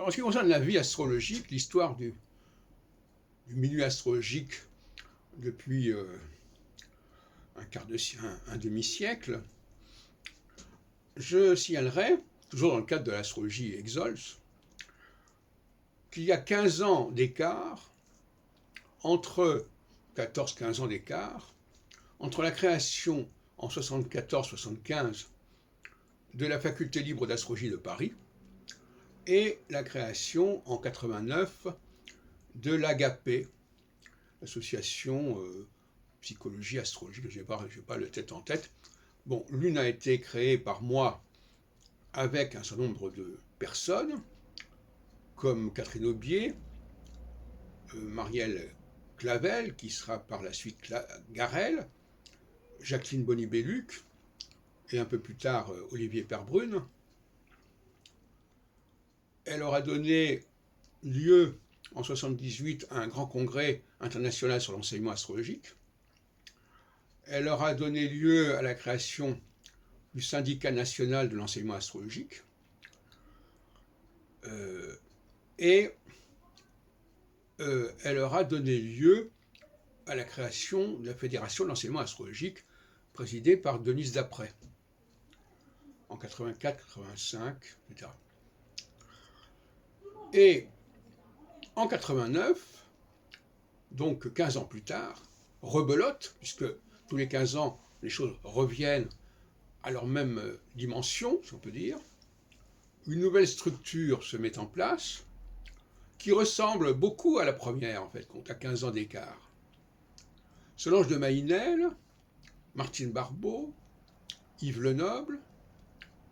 Alors, en ce qui concerne la vie astrologique, l'histoire du milieu astrologique depuis un demi-siècle, je signalerai, toujours dans le cadre de l'astrologie Exols, qu'il y a 15 ans d'écart, entre 14-15 ans d'écart, entre la création en 74-75 de la faculté libre d'astrologie de Paris et la création en 89 de l'AGAPE, l'association psychologie astrologique, je n'ai pas le tête en tête. Bon, l'une a été créée par moi avec un certain nombre de personnes, comme Catherine Aubier, Marielle Clavel, qui sera par la suite Garel, Jacqueline Bonny-Belluc, et un peu plus tard Olivier Perbrune. Elle aura donné lieu en 1978 à un grand congrès international sur l'enseignement astrologique. Elle aura donné lieu à la création du syndicat national de l'enseignement astrologique. Elle aura donné lieu à la création de la Fédération de l'enseignement astrologique présidée par Denise Dapré en 84, 85, etc. Et en 89, donc 15 ans plus tard, rebelote, puisque tous les 15 ans, les choses reviennent à leur même dimension, si on peut dire, une nouvelle structure se met en place qui ressemble beaucoup à la première, en fait, compte à 15 ans d'écart. Solange de Maïnel, Martine Barbeau, Yves Lenoble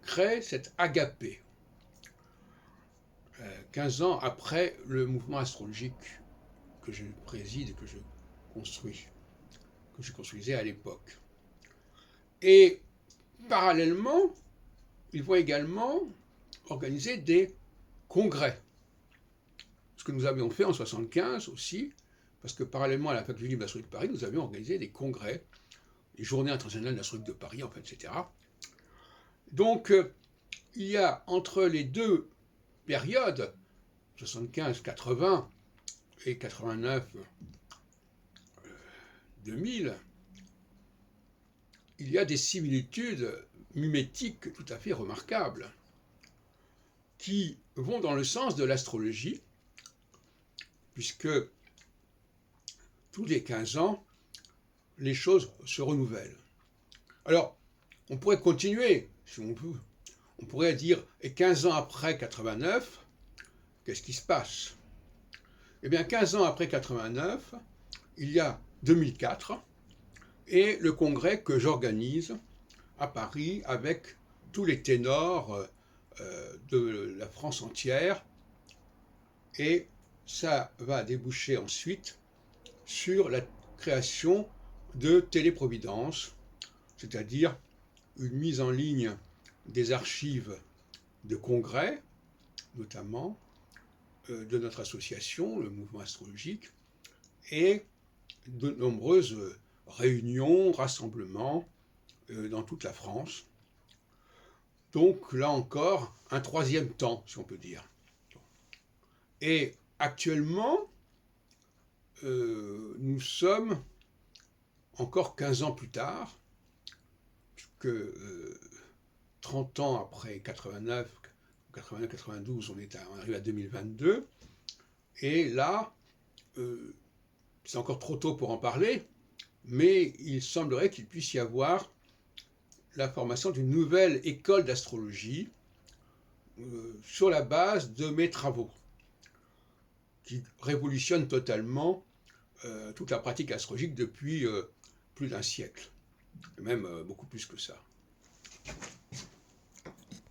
créent cette AGAPE, 15 ans après le mouvement astrologique que je préside et que je construisais à l'époque. Et parallèlement, ils vont également organiser des congrès. Ce que nous avions fait en 1975 aussi, parce que parallèlement à la faculté libre d'astrologie de Paris, nous avions organisé des congrès, les journées internationales d'astrologie de Paris, en fait, etc. Donc, il y a entre les deux périodes, 75-80 et 89-2000, il y a des similitudes mimétiques tout à fait remarquables qui vont dans le sens de l'astrologie, puisque tous les 15 ans, les choses se renouvellent. Alors, on pourrait continuer, si on veut. On pourrait dire, et 15 ans après 89, qu'est-ce qui se passe? Eh bien, 15 ans après 89, il y a 2004, et le congrès que j'organise à Paris avec tous les ténors de la France entière, et ça va déboucher ensuite sur la création de Téléprovidence, c'est-à-dire une mise en ligne des archives de congrès, notamment de notre association, le mouvement astrologique, et de nombreuses réunions, rassemblements dans toute la France. Donc là encore, un troisième temps, si on peut dire. Et actuellement, nous sommes encore 15 ans plus tard, puisque 30 ans après 89, 89-92, on arrive à 2022, et là, c'est encore trop tôt pour en parler, mais il semblerait qu'il puisse y avoir la formation d'une nouvelle école d'astrologie sur la base de mes travaux, qui révolutionne totalement toute la pratique astrologique depuis plus d'un siècle, et même beaucoup plus que ça.